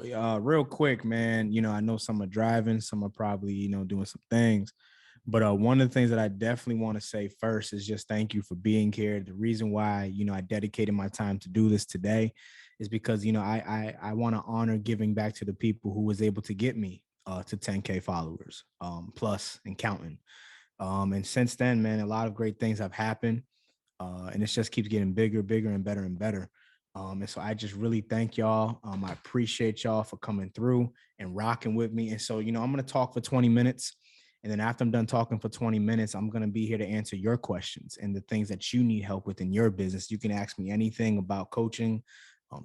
Real quick, man, I know some are driving, some are probably, doing some things. But one of the things that I definitely want to say first is just thank you for being here. The reason why, I dedicated my time to do this today is because, I want to honor giving back to the people who was able to get me to 10K followers plus and counting. And since then, man, a lot of great things have happened. And it just keeps getting bigger, bigger, and better and better. And so I just really thank y'all. I appreciate y'all for coming through and rocking with me. And so, I'm going to talk for 20 minutes. And then after I'm done talking for 20 minutes, I'm going to be here to answer your questions and the things that you need help with in your business. You can ask me anything about coaching,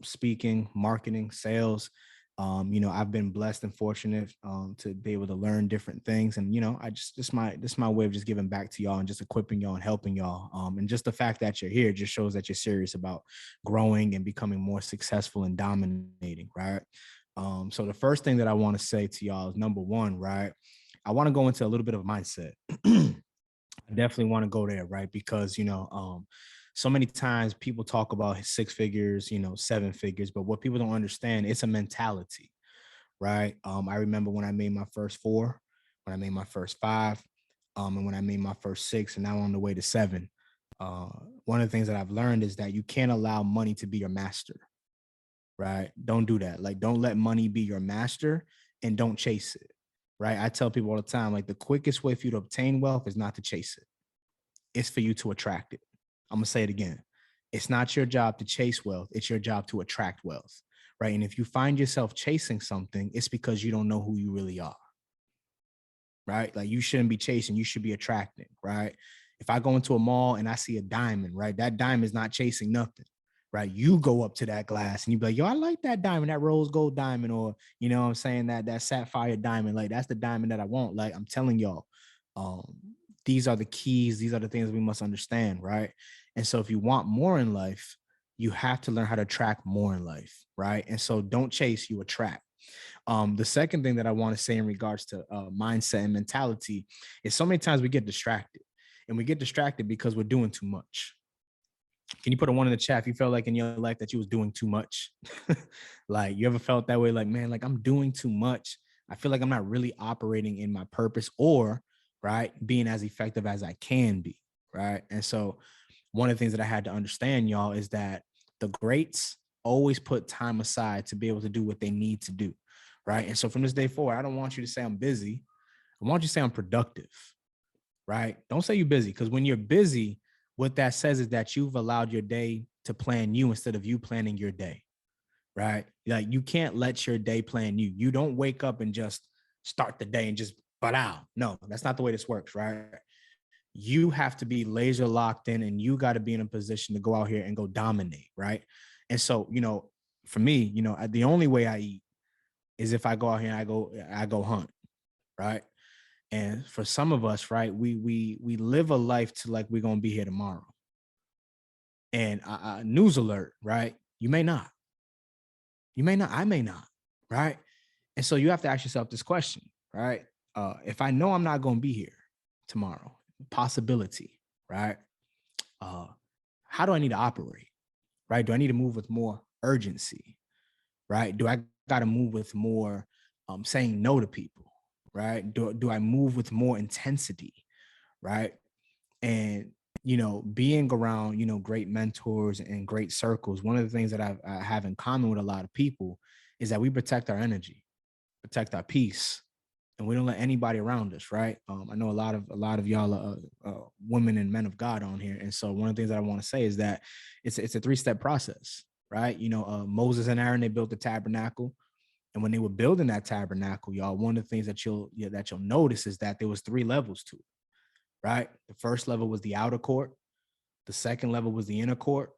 speaking, marketing, sales. I've been blessed and fortunate to be able to learn different things. And, I just, this my way of just giving back to y'all and just equipping y'all and helping y'all. And just the fact that you're here just shows that you're serious about growing and becoming more successful and dominating, right? So the first thing that I want to say to y'all is number one, right? I want to go into a little bit of mindset. I definitely want to go there, right? Because, so many times people talk about six figures, seven figures, but what people don't understand, it's a mentality, right? I remember when I made my first four, when I made my first five, and when I made my first six, and now I'm on the way to seven. One of the things that I've learned is that you can't allow money to be your master, right? Don't do that. Like, don't let money be your master and don't chase it, right? I tell people all the time, like, the quickest way for you to obtain wealth is not to chase it. It's for you to attract it. I'm going to say it again. It's not your job to chase wealth. It's your job to attract wealth, right? And if you find yourself chasing something, it's because you don't know who you really are, right? Like, you shouldn't be chasing, you should be attracting, right? If I go into a mall and I see a diamond, right? That diamond is not chasing nothing, right? You go up to that glass and you be like, yo, I like that diamond, that rose gold diamond, or, what I'm saying, that sapphire diamond. Like, that's the diamond that I want. Like, I'm telling y'all, um, these are the keys. These are the things we must understand, right? And so if you want more in life, you have to learn how to attract more in life, right? And so don't chase, you attract. The second thing that I want to say in regards to mindset and mentality is so many times we get distracted, and we get distracted because we're doing too much. Can you put a one in the chat if you felt like in your life that you was doing too much? Like, you ever felt that way? Like, man, like, I'm doing too much. I feel like I'm not really operating in my purpose, or right, being as effective as I can be, right? And so one of the things that I had to understand, y'all, is that the greats always put time aside to be able to do what they need to do, right? And so from this day forward, I don't want you to say I'm busy. I want you to say I'm productive, right? Don't say you're busy, because when you're busy, what that says is that you've allowed your day to plan you instead of you planning your day, right? Like, you can't let your day plan you. You don't wake up and just start the day and just but out. No, that's not the way this works, right? You have to be laser locked in, and you got to be in a position to go out here and go dominate, right? And so, for me, the only way I eat is if I go out here and I go hunt, right? And for some of us, right, we live a life to like we're gonna be here tomorrow. And news alert, right? You may not, I may not, right? And so you have to ask yourself this question, right? If I know I'm not gonna be here tomorrow, possibility, right? Uh, how do I need to operate, right? Do I need to move with more urgency, right? Do I got to move with more saying no to people, right? Do I move with more intensity, right? And being around great mentors and great circles, one of the things that I have in common with a lot of people is that we protect our energy, protect our peace, and we don't let anybody around us, right? I know a lot of y'all are women and men of God on here, and so one of the things that I want to say is that it's a three-step process, right? Moses and Aaron, they built the tabernacle, and when they were building that tabernacle, y'all, one of the things that you'll notice is that there was three levels to it, right? The first level was the outer court, the second level was the inner court,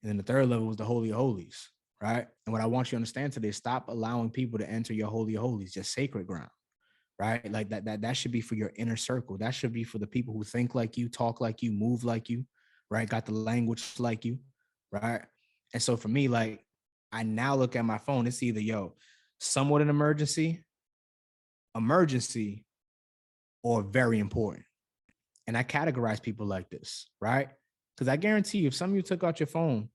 and then the third level was the Holy of Holies, right? And what I want you to understand today is stop allowing people to enter your Holy of Holies, just sacred ground, right? Like that should be for your inner circle. That should be for the people who think like you, talk like you, move like you, right? Got the language like you, right? And so for me, like, I now look at my phone, it's either, somewhat an emergency, or very important. And I categorize people like this, right? Because I guarantee you, if some of you took out your phone,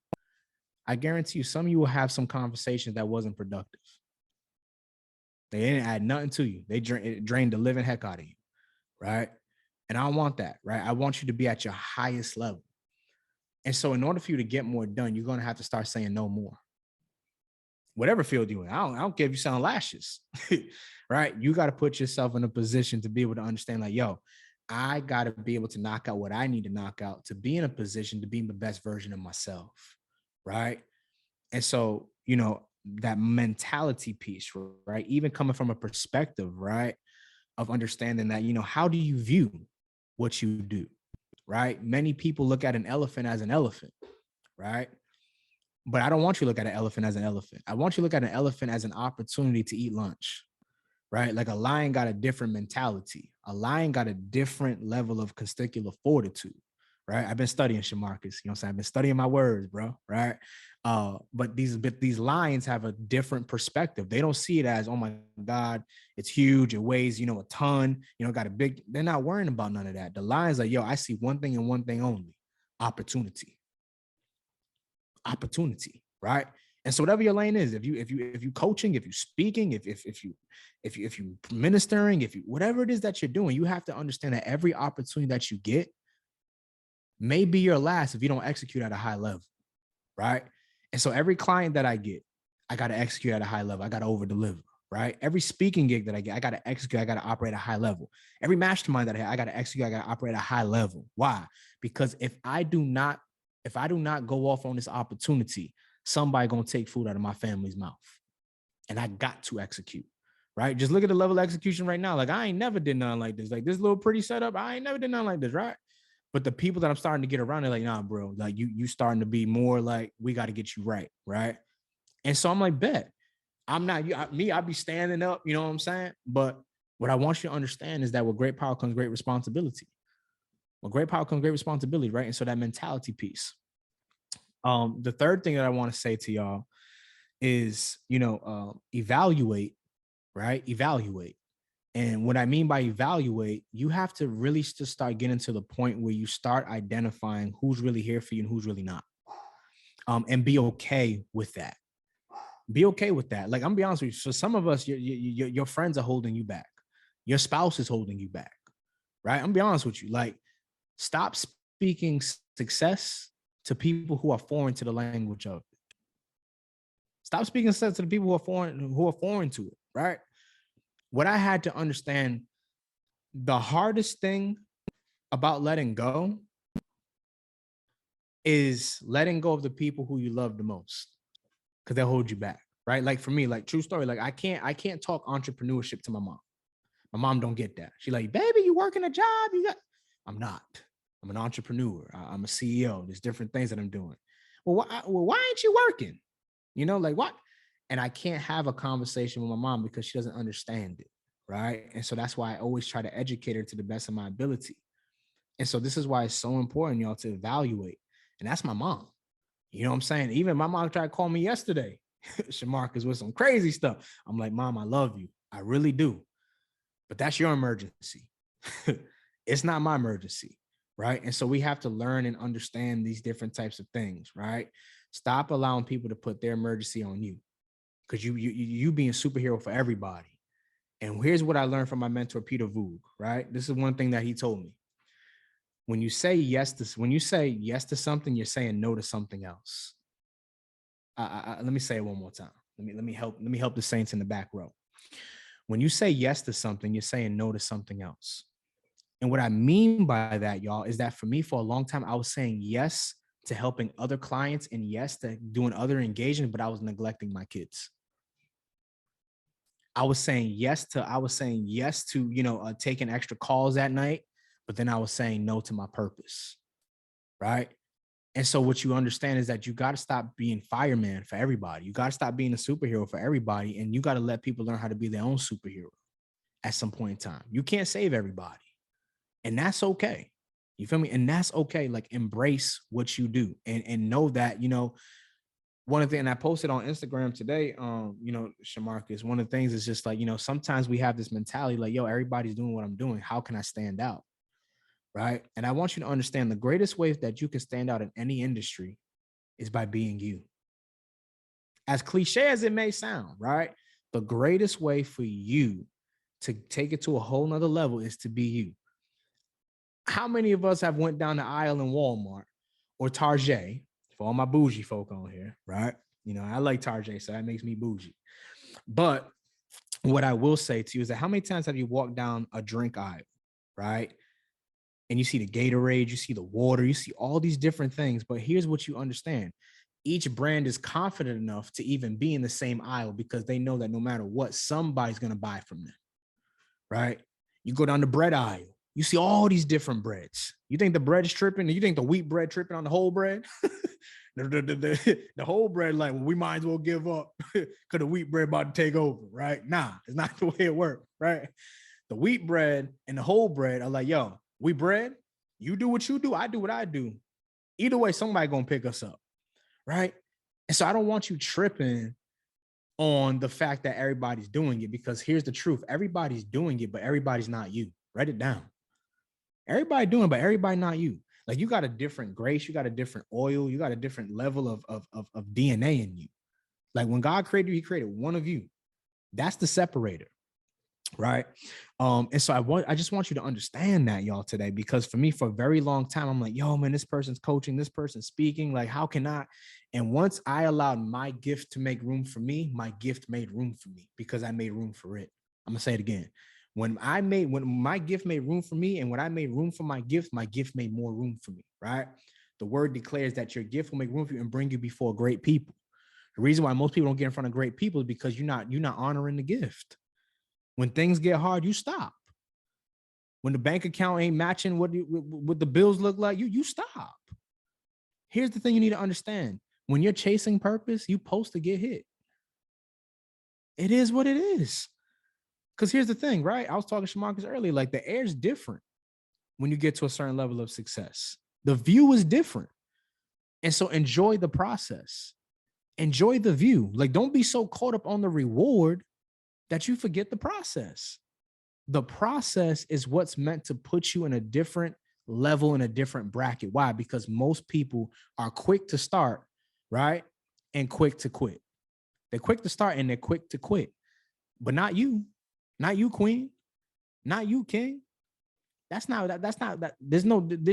I guarantee you some of you will have some conversations that wasn't productive. They didn't add nothing to you. It drained the living heck out of you, right? And I don't want that, right? I want you to be at your highest level. And so in order for you to get more done, you're going to have to start saying no more. Whatever field you're in, I don't care if you selling lashes, right? You got to put yourself in a position to be able to understand, like, yo, I got to be able to knock out what I need to knock out to be in a position to be the best version of myself, right? And so, that mentality piece, right? Even coming from a perspective, right, of understanding that, how do you view what you do, right? Many people look at an elephant as an elephant, right? But I don't want you to look at an elephant as an elephant. I want you to look at an elephant as an opportunity to eat lunch, right? Like a lion got a different mentality. A lion got a different level of testicular fortitude, right? I've been studying Shamarcus, you know what I'm saying? I've been studying my words, bro, right? But these lions have a different perspective. They don't see it as, oh my God, it's huge. It weighs, a ton, got a big, they're not worrying about none of that. The lion's like, yo, I see one thing and one thing only: opportunity, right? And so whatever your lane is, if you coaching, if you speaking, if you ministering, if you whatever it is that you're doing, you have to understand that every opportunity that you get may be your last if you don't execute at a high level, right? And so every client that I get, I got to execute at a high level. I got to over deliver, right? Every speaking gig that I get, I got to execute. I got to operate at a high level. Every mastermind that I got to execute. I got to operate at a high level. Why? Because if I do not go off on this opportunity, somebody gonna take food out of my family's mouth, and I got to execute, right? Just look at the level of execution right now. Like, I ain't never did nothing like this. Like, this little pretty setup, I ain't never did nothing like this, right? But the people that I'm starting to get around, they're like, nah, bro, like you starting to be more like, we got to get you right, right? And so I'm like, bet. I'm not I'll be standing up, you know what I'm saying? But what I want you to understand is that with great power comes great responsibility. With great power comes great responsibility, right? And so that mentality piece. The third thing that I want to say to y'all is, evaluate, right? Evaluate. And what I mean by evaluate, you have to really just start getting to the point where you start identifying who's really here for you and who's really not. And be okay with that. Be okay with that. Like, I'm gonna be honest with you. For some of us, your friends are holding you back. Your spouse is holding you back, right? I'm gonna be honest with you. Like, stop speaking success to people who are foreign to the language of it. Stop speaking success to the people who are foreign to it, right? What I had to understand, the hardest thing about letting go is letting go of the people who you love the most, because they'll hold you back, right? Like for me, like true story, like I can't talk entrepreneurship to my mom. My mom don't get that. She like, baby, you working a job? I'm not. I'm an entrepreneur. I'm a CEO. There's different things that I'm doing. Well, why ain't you working? Like what? And I can't have a conversation with my mom because she doesn't understand it, right? And so that's why I always try to educate her to the best of my ability. And so this is why it's so important, y'all, to evaluate. And that's my mom. You know what I'm saying? Even my mom tried to call me yesterday, Shamarcus, with some crazy stuff. I'm like, Mom, I love you. I really do. But that's your emergency. It's not my emergency, right? And so we have to learn and understand these different types of things, right? Stop allowing people to put their emergency on you, because you being a superhero for everybody. And here's what I learned from my mentor, Peter Voog, right? This is one thing that he told me. When you say yes to something, you're saying no to something else. Let me say it one more time. Let me help the saints in the back row. When you say yes to something, you're saying no to something else. And what I mean by that, y'all, is that for me, for a long time, I was saying yes to helping other clients and yes to doing other engagement, but I was neglecting my kids. I was saying yes to taking extra calls at night, but then I was saying no to my purpose, right? And so what you understand is that you got to stop being fireman for everybody. You got to stop being a superhero for everybody, and you got to let people learn how to be their own superhero at some point in time. You can't save everybody, and that's okay. You feel me? And that's okay. Like, embrace what you do and know that, one of the things I posted on Instagram today, Shamarcus, one of the things is just like, sometimes we have this mentality like, yo, everybody's doing what I'm doing. How can I stand out? Right. And I want you to understand the greatest way that you can stand out in any industry is by being you. As cliche as it may sound, right? The greatest way for you to take it to a whole nother level is to be you. How many of us have went down the aisle in Walmart or Target, for all my bougie folk on here, right? You know, I like Target, so that makes me bougie. But what I will say to you is that how many times have you walked down a drink aisle, right? And you see the Gatorade, you see the water, you see all these different things. But here's what you understand. Each brand is confident enough to even be in the same aisle because they know that no matter what, somebody's going to buy from them, right? You go down the bread aisle, you see all these different breads. You think the bread's tripping? You think the wheat bread tripping on the whole bread? The whole bread, like, well, we might as well give up because the wheat bread about to take over, right? Nah, it's not the way it works, right? The wheat bread and the whole bread are like, yo, we bread, you do what you do, I do what I do. Either way, somebody gonna pick us up, right? And so I don't want you tripping on the fact that everybody's doing it, because here's the truth. Everybody's doing it, but everybody's not you. Write it down. Everybody doing it, but everybody not you. Like, you got a different grace, you got a different oil, you got a different level of DNA in you. Like, when God created you, he created one of you. That's the separator, right? And so I just want you to understand that, y'all, today, because for me, for a very long time, I'm like, yo, man, this person's coaching, this person's speaking, like, how can I? And once I allowed my gift to make room for me, my gift made room for me because I made room for it. I'm gonna say it again. When my gift made room for me, and when I made room for my gift made more room for me, right? The word declares that your gift will make room for you and bring you before great people. The reason why most people don't get in front of great people is because you're not honoring the gift. When things get hard, you stop. When the bank account ain't matching what the bills look like, you stop. Here's the thing you need to understand. When you're chasing purpose, you're supposed to get hit. It is what it is. Because here's the thing, right? I was talking to Shamarcus earlier, like, the air's different when you get to a certain level of success. The view is different. And so enjoy the process. Enjoy the view. Like, don't be so caught up on the reward that you forget the process. The process is what's meant to put you in a different level, in a different bracket. Why? Because most people are quick to start, right? And quick to quit. They're quick to start and they're quick to quit. But not you. Not you, queen. Not you, king. There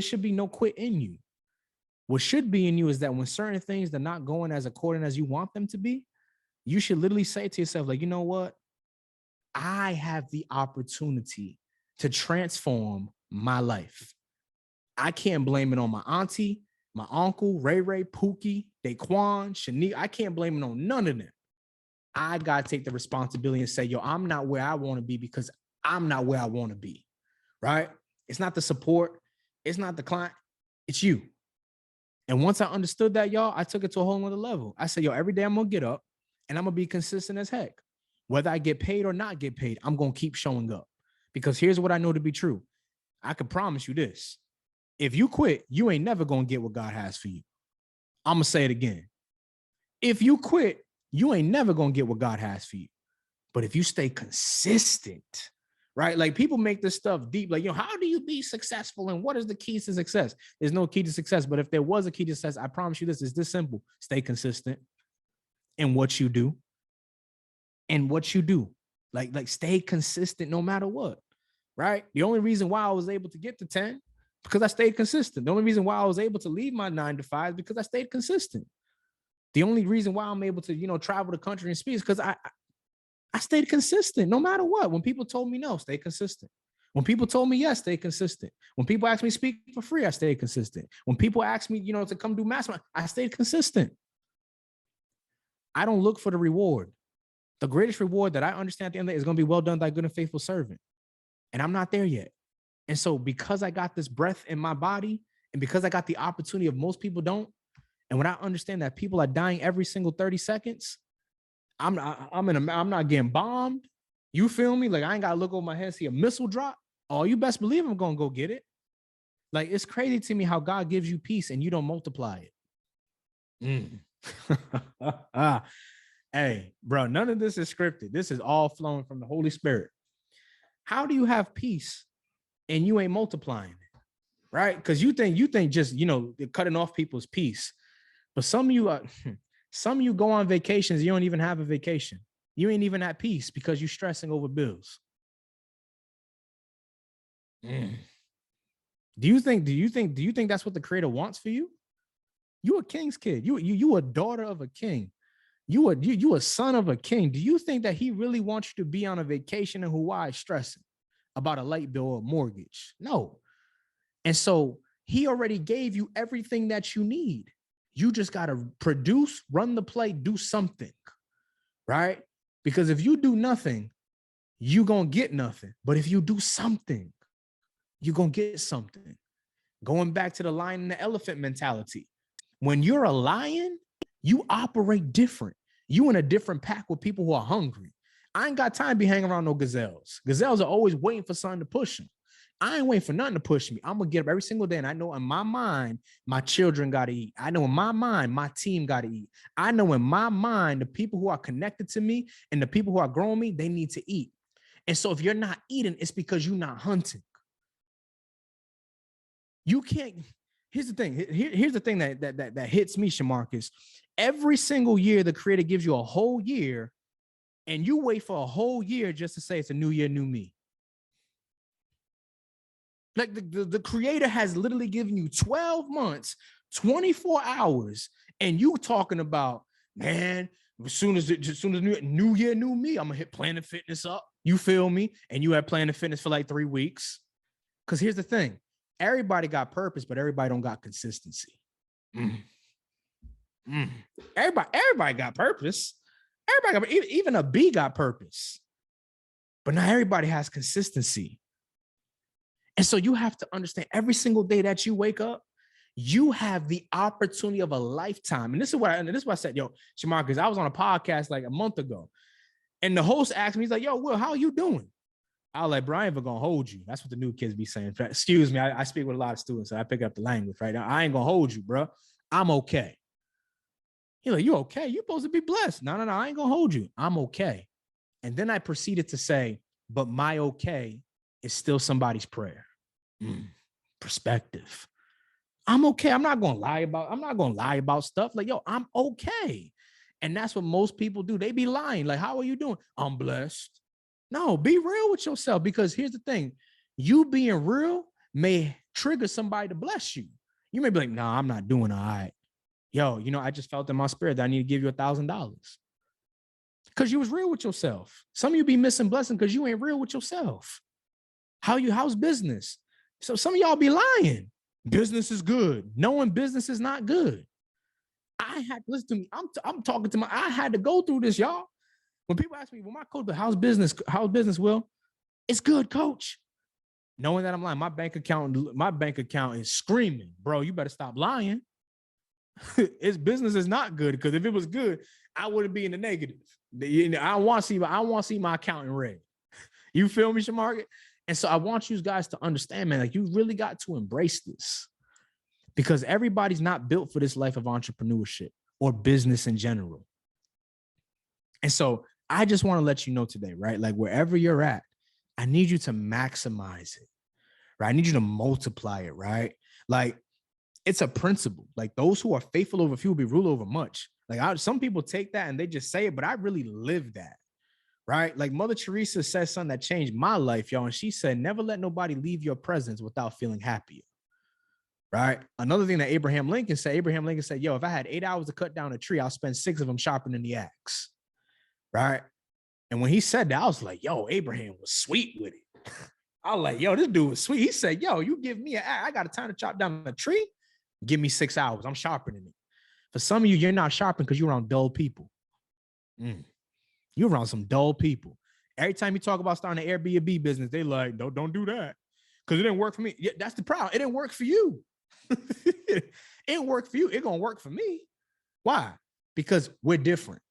should be no quit in you. What should be in you is that when certain things are not going as according as you want them to be, you should literally say to yourself, like, you know what? I have the opportunity to transform my life. I can't blame it on my auntie, my uncle, Ray Ray, Pookie, Daquan, Shanique. I can't blame it on none of them. I got to take the responsibility and say, yo, I'm not where I want to be because I'm not where I want to be, right? It's not the support. It's not the client. It's you. And once I understood that, y'all, I took it to a whole nother level. I said, yo, every day I'm going to get up and I'm going to be consistent as heck. Whether I get paid or not get paid, I'm going to keep showing up. Because here's what I know to be true. I can promise you this. If you quit, you ain't never going to get what God has for you. I'm going to say it again. If you quit, you ain't never going to get what God has for you. But if you stay consistent, right? Like, people make this stuff deep. Like, how do you be successful? And what is the key to success? There's no key to success. But if there was a key to success, I promise you this, it's this simple. Stay consistent in what you do. And what you do. Like stay consistent no matter what, right? The only reason why I was able to get to 10, because I stayed consistent. The only reason why I was able to leave my 9 to 5 is because I stayed consistent. The only reason why I'm able to, travel the country and speak is because I stayed consistent no matter what. When people told me no, stay consistent. When people told me yes, stay consistent. When people asked me to speak for free, I stayed consistent. When people asked me, to come do mastermind, I stayed consistent. I don't look for the reward. The greatest reward that I understand at the end of the day is going to be well done, thy good and faithful servant. And I'm not there yet. And so because I got this breath in my body, and because I got the opportunity of most people don't, and when I understand that people are dying every single 30 seconds, I'm not getting bombed. You feel me? Like, I ain't got to look over my head and see a missile drop. Oh, you best believe I'm going to go get it. Like, it's crazy to me how God gives you peace and you don't multiply it. Hey, bro, none of this is scripted. This is all flowing from the Holy Spirit. How do you have peace and you ain't multiplying it, right? Because you think just, cutting off people's peace. But some of you go on vacations, you don't even have a vacation. You ain't even at peace because you're stressing over bills. Do you think that's what the creator wants for you? You a king's kid. You a daughter of a king. You a son of a king. Do you think that he really wants you to be on a vacation in Hawaii stressing about a light bill or a mortgage? No. And so he already gave you everything that you need. You just got to produce, run the play, do something, right? Because if you do nothing, you're going to get nothing. But if you do something, you're going to get something. Going back to the lion and the elephant mentality. When you're a lion, you operate different. You in a different pack with people who are hungry. I ain't got time to be hanging around no gazelles. Gazelles are always waiting for something to push them. I ain't waiting for nothing to push me. I'm going to get up every single day. And I know in my mind, my children got to eat. I know in my mind, my team got to eat. I know in my mind, the people who are connected to me and the people who are growing me, they need to eat. And so if you're not eating, it's because you're not hunting. You can't. Here's the thing. Here's the thing that hits me, Shamarcus. Every single year, the creator gives you a whole year, and you wait for a whole year just to say it's a new year, new me. Like the creator has literally given you 12 months, 24 hours, and you talking about, man, as soon as new year, new me, I'm gonna hit Planet Fitness up. You feel me? And you had Planet Fitness for like 3 weeks. Because here's the thing. Everybody got purpose, but everybody don't got consistency. Everybody got purpose. Even a bee got purpose. But not everybody has consistency. And so you have to understand every single day that you wake up, you have the opportunity of a lifetime. And this is what I said, yo, Shamarcus, I was on a podcast like a month ago. And the host asked me, he's like, yo, Will, how are you doing? I was like, bro, I ain't gonna hold you. That's what the new kids be saying. Excuse me, I speak with a lot of students, so I pick up the language, right? Now, I ain't gonna hold you, bro. I'm okay. He's like, you okay? You're supposed to be blessed. No, I ain't gonna hold you. I'm okay. And then I proceeded to say, but my okay is still somebody's prayer. Perspective. I'm okay. I'm not gonna lie about stuff. Like, yo, I'm okay. And that's what most people do. They be lying. Like, how are you doing? I'm blessed. No, be real with yourself, because here's the thing. You being real may trigger somebody to bless you. You may be like, nah, I'm not doing all right. Yo, I just felt in my spirit that I need to give you $1,000. Because you was real with yourself. Some of you be missing blessing because you ain't real with yourself. How's business? So some of y'all be lying. Business is good. Knowing business is not good. Listen to me. I'm talking to I had to go through this, y'all. When people ask me, well, my coach, how's business, Will? It's good, coach. Knowing that I'm lying, my bank account is screaming, bro, you better stop lying. Its business is not good, because if it was good, I wouldn't be in the negative. I want to see my account in red. You feel me, Shamarcus? And so I want you guys to understand, man, like, you really got to embrace this, because everybody's not built for this life of entrepreneurship or business in general. And so I just want to let you know today, right? Like, wherever you're at, I need you to maximize it, right? I need you to multiply it, right? Like, it's a principle. Like, those who are faithful over few will be ruled over much. Like, some people take that and they just say it, but I really live that, right? Like, Mother Teresa said something that changed my life, y'all. And she said, never let nobody leave your presence without feeling happier, right? Another thing that Abraham Lincoln said, yo, if I had 8 hours to cut down a tree, I'll spend 6 of them sharpening the axe, right? And when he said that, I was like, yo, Abraham was sweet with it. I was like, yo, this dude was sweet. He said, yo, you give me I got a time to chop down a tree. Give me 6 hours. I'm sharpening it. For some of you, you're not sharpening because you're around dull people. You're around some dull people. Every time you talk about starting an Airbnb business, they like, don't do that, because it didn't work for me. Yeah, that's the problem. It didn't work for you. It didn't work for you. It's gonna work for me. Why? Because we're different,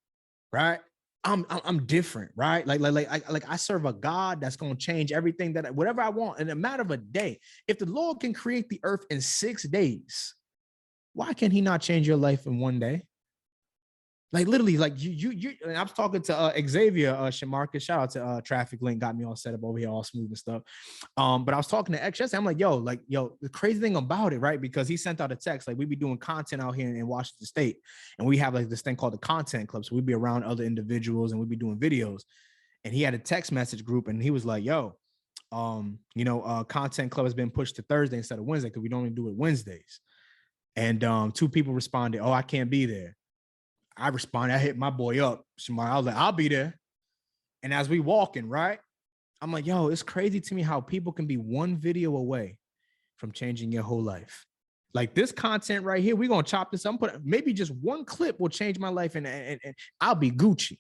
right? I'm different, right? Like I serve a God that's gonna change everything, that whatever I want in a matter of a day. If the Lord can create the earth in 6 days, why can he not change your life in one day? Like literally, like you. And I was talking to Xavier Shamarcus. Shout out to Traffic Link, got me all set up over here, all smooth and stuff. But I was talking to X. I'm like, yo, the crazy thing about it, right? Because he sent out a text, like we be doing content out here in Washington State, and we have like this thing called the Content Club. So we'd be around other individuals, and we'd be doing videos. And he had a text message group, and he was like, yo, Content Club has been pushed to Thursday instead of Wednesday because we don't even do it Wednesdays. And two people responded, oh, I can't be there. I responded, I hit my boy up, Shamar. I was like, I'll be there. And as we walking, right, I'm like, yo, it's crazy to me how people can be one video away from changing your whole life. Like this content right here, we're gonna chop this up. Maybe just one clip will change my life, and I'll be Gucci.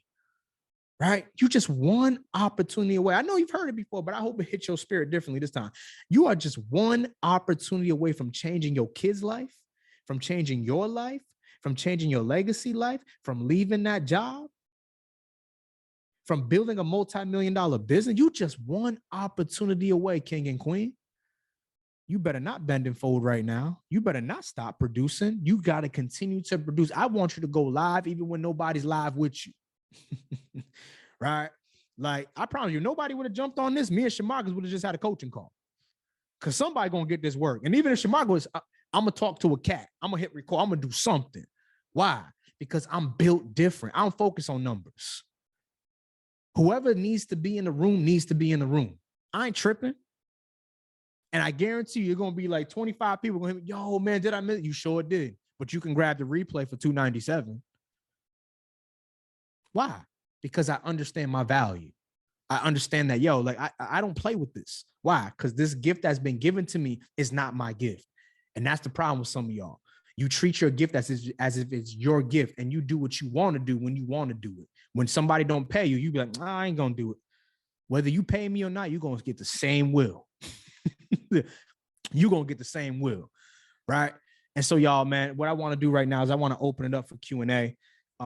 Right? You just one opportunity away. I know you've heard it before, but I hope it hits your spirit differently this time. You are just one opportunity away from changing your kid's life, from changing your life, from changing your legacy life, from leaving that job, from building a multi-million-dollar business. You just one opportunity away, king and queen. You better not bend and fold right now. You better not stop producing. You got to continue to produce. I want you to go live even when nobody's live with you. Right? Like, I promise you, nobody would have jumped on this. Me and Shamarcus would have just had a coaching call. Because somebody going to get this work. And even if Shamarcus, I'm going to talk to a cat. I'm going to hit record. I'm going to do something. Why? Because I'm built different. I don't focus on numbers. Whoever needs to be in the room needs to be in the room. I ain't tripping. And I guarantee you're going to be like 25 people going to be, yo, man, did I miss it? You sure did. But you can grab the replay for $297. Why? Because I understand my value. I understand that, yo, like I don't play with this. Why? Because this gift that's been given to me is not my gift. And that's the problem with some of y'all. You treat your gift as if it's your gift, and you do what you want to do when you want to do it. When somebody don't pay you, you be like, I ain't going to do it. Whether you pay me or not, you're going to get the same will. You're going to get the same will, right? And so, y'all, man, what I want to do right now is I want to open it up for Q&A.